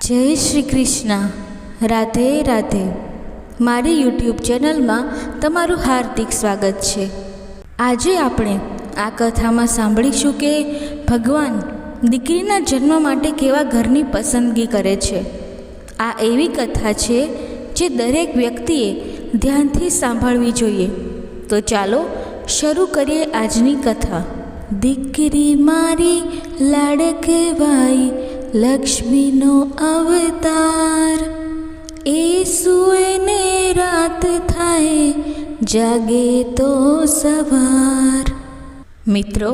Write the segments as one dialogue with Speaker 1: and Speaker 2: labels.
Speaker 1: જય શ્રી કૃષ્ણ. રાધે રાધે. મારી યુટ્યુબ ચેનલમાં તમારું હાર્દિક સ્વાગત છે. આજે આપણે આ કથામાં સાંભળીશું કે ભગવાન દીકરીના જન્મ માટે કેવા ઘરની પસંદગી કરે છે. આ એવી કથા છે જે દરેક વ્યક્તિએ ધ્યાનથી સાંભળવી જોઈએ. તો ચાલો શરૂ કરીએ આજની કથા. દીકરી મારી લાડકવાઈ, લક્ષ્મીનો અવતાર, એ સૂએ ને રાત થાય, જાગે તો સવાર. મિત્રો,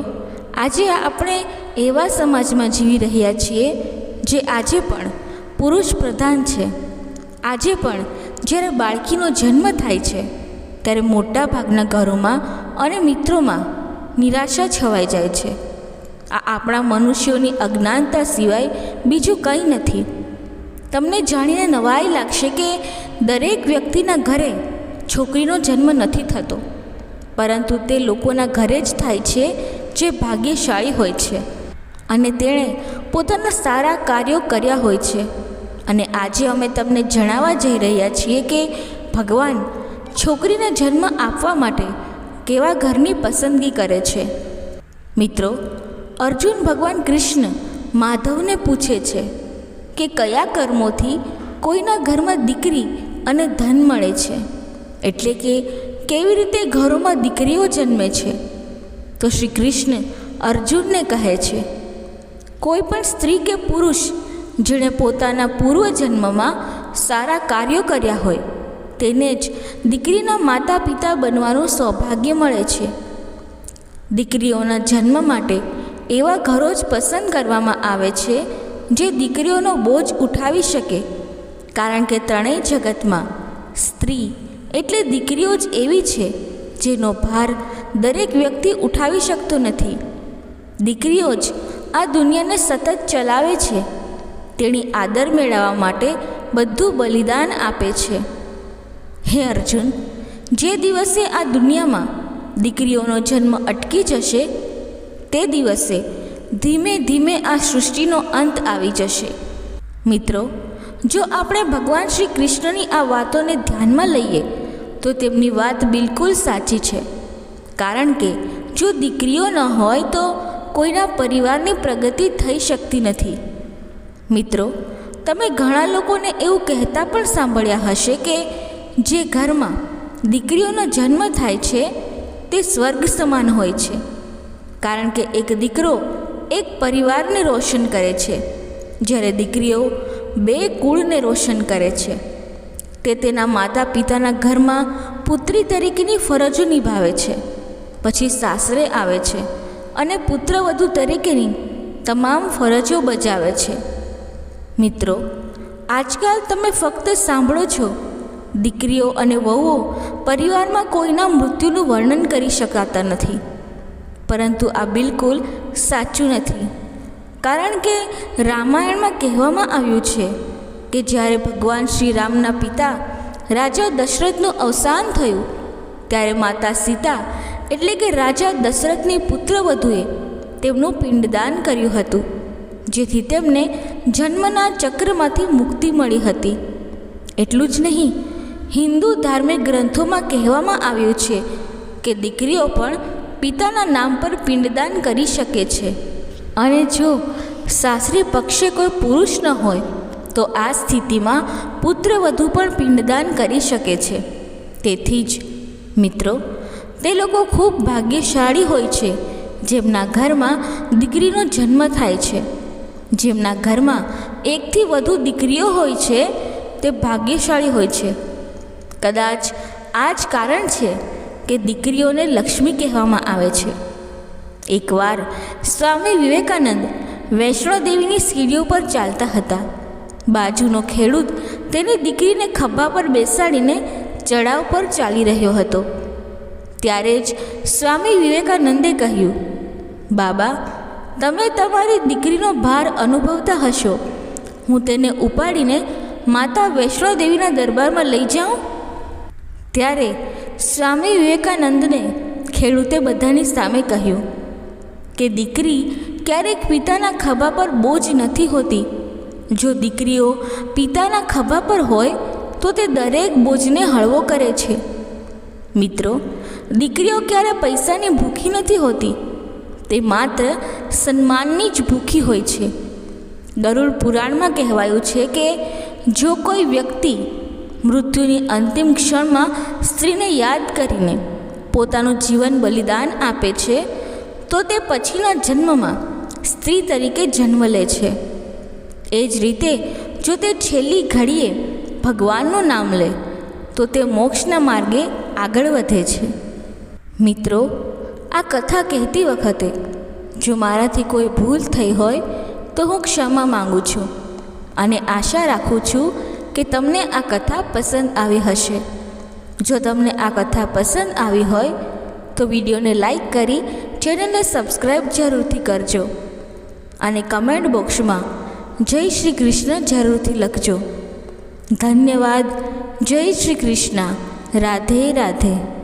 Speaker 1: આજે આપણે એવા સમાજમાં જીવી રહ્યા છીએ જે આજે પણ પુરુષ પ્રધાન છે. આજે પણ જ્યારે બાળકીનો જન્મ થાય છે ત્યારે મોટા ભાગના ઘરોમાં અને મિત્રોમાં નિરાશા છવાઈ જાય છે. આ આપણા મનુષ્યોની અજ્ઞાનતા સિવાય બીજું કંઈ નથી. તમને જાણીને નવાઈ લાગશે કે દરેક વ્યક્તિના ઘરે છોકરીનો જન્મ નથી થતો, પરંતુ તે લોકોના ઘરે જ થાય છે જે ભાગ્યશાળી હોય છે અને તેણે પોતાના સારા કાર્યો કર્યા હોય છે. અને આજે અમે તમને જણાવવા જઈ રહ્યા છીએ કે ભગવાન છોકરીને જન્મ આપવા માટે કેવા ઘરની પસંદગી કરે છે. મિત્રો, અર્જુન ભગવાન કૃષ્ણ માધવને પૂછે છે કે કયા કર્મોથી કોઈના ઘરમાં દીકરી અને ધન મળે છે, એટલે કે કેવી રીતે ઘરોમાં દીકરીઓ જન્મે છે. તો શ્રી કૃષ્ણ અર્જુનને કહે છે, કોઈ પણ સ્ત્રી કે પુરુષ જેણે પોતાના પૂર્વજન્મમાં સારા કાર્યો કર્યા હોય તેને જ દીકરીના માતા પિતા બનવાનું સૌભાગ્ય મળે છે. દીકરીઓના જન્મ માટે એવા ઘરો જ પસંદ કરવામાં આવે છે જે દીકરીઓનો બોજ ઉઠાવી શકે, કારણ કે ત્રણેય જગતમાં સ્ત્રી એટલે દીકરીઓ જ એવી છે જેનો ભાર દરેક વ્યક્તિ ઉઠાવી શકતો નથી. દીકરીઓ જ આ દુનિયાને સતત ચલાવે છે. તેની આદર મેળવવા માટે બધું બલિદાન આપે છે. હે અર્જુન, જે દિવસે આ દુનિયામાં દીકરીઓનો જન્મ અટકી જશે તે દિવસે ધીમે ધીમે આ સૃષ્ટિનો અંત આવી જશે. મિત્રો, જો આપણે ભગવાન શ્રી કૃષ્ણની આ વાતોને ધ્યાનમાં લઈએ તો તેમની વાત બિલકુલ સાચી છે, કારણ કે જો દીકરીઓ ન હોય તો કોઈના પરિવારની પ્રગતિ થઈ શકતી નથી. મિત્રો, તમે ઘણા લોકોને એવું કહેતા પણ સાંભળ્યા હશે કે જે ઘરમાં દીકરીઓનો જન્મ થાય છે તે સ્વર્ગ સમાન હોય છે, કારણ કે એક દીકરો એક પરિવારને રોશન કરે છે, જ્યારે દીકરીઓ બે કુળને રોશન કરે છે. તે તેના માતા પિતાના ઘરમાં પુત્રી તરીકેની ફરજો નિભાવે છે, પછી સાસરે આવે છે અને પુત્રવધુ તરીકેની તમામ ફરજો બજાવે છે. મિત્રો, આજકાલ તમે ફક્ત સાંભળો છો દીકરીઓ અને વહુઓ પરિવારમાં કોઈના મૃત્યુનું વર્ણન કરી શકાતા નથી, પરંતુ આ બિલકુલ સાચું નથી. કારણ કે રામાયણમાં કહેવામાં આવ્યું છે કે જ્યારે ભગવાન શ્રી રામના પિતા રાજા દશરથનું અવસાન થયું ત્યારે માતા સીતા એટલે કે રાજા દશરથની પુત્રવધુએ તેમનું પિંડદાન કર્યું હતું, જેથી તેમને જન્મના ચક્રમાંથી મુક્તિ મળી હતી. એટલું જ નહીં, હિન્દુ ધાર્મિક ગ્રંથોમાં કહેવામાં આવ્યું છે કે દીકરીઓ પણ પિતાના નામ પર પિંડદાન કરી શકે છે. અને જો સાસરી પક્ષે કોઈ પુરુષ ન હોય તો આ સ્થિતિમાં પુત્રવધુ પણ પિંડદાન કરી શકે છે. તેથી જ મિત્રો, તે લોકો ખૂબ ભાગ્યશાળી હોય છે જેમના ઘરમાં દીકરીનો જન્મ થાય છે. જેમના ઘરમાં એકથી વધુ દીકરીઓ હોય છે તે ભાગ્યશાળી હોય છે. કદાચ આ જ કારણ છે કે દીકરીઓને લક્ષ્મી કહેવામાં આવે છે. એકવાર સ્વામી વિવેકાનંદ વૈષ્ણોદેવીની સીડીઓ પર ચાલતા હતા. બાજુનો ખેડૂત તેની દીકરીને ખભા પર બેસાડીને ચડાવ પર ચાલી રહ્યો હતો. ત્યારે જ સ્વામી વિવેકાનંદે કહ્યું, બાબા, તમે તમારી દીકરીનો ભાર અનુભવતા હશો. હું તેને ઉપાડીને માતા વૈષ્ણોદેવીના દરબારમાં લઈ જાઉં? ત્યારે સ્વામી વિવેકાનંદને ખેડૂતે બધાની સામે કહ્યું કે દીકરી ક્યારેક પિતાના ખભા પર બોજ નથી હોતી, જો દીકરીઓ પિતાના ખભા પર હોય તો તે દરેક બોજને હળવો કરે છે. મિત્રો, દીકરીઓ ક્યારે પૈસાની ભૂખી નથી હોતી, તે માત્ર સન્માનની જ ભૂખી હોય છે. ગરુડ પુરાણમાં કહેવાયું છે કે જો કોઈ વ્યક્તિ મૃત્યુની અંતિમ ક્ષણમાં સ્ત્રીને યાદ કરીને પોતાનું જીવન બલિદાન આપે છે તો તે પછીના જન્મમાં સ્ત્રી તરીકે જન્મ લે છે. એ જ રીતે જો તે છેલ્લી ઘડીએ ભગવાનનું નામ લે તો તે મોક્ષના માર્ગે આગળ વધે છે. મિત્રો, આ કથા કહેતી વખતે જો મારાથી કોઈ ભૂલ થઈ હોય તો હું ક્ષમા માગું છું અને આશા રાખું છું કે તમને આ કથા પસંદ આવી હશે. જો તમને આ કથા પસંદ આવી હોય તો વિડીયોને લાઈક કરી ચેનલને સબસ્ક્રાઈબ જરૂરથી કરજો અને કમેન્ટ બોક્સમાં જય શ્રી કૃષ્ણ જરૂરથી લખજો. ધન્યવાદ. જય શ્રી કૃષ્ણ. રાધે રાધે.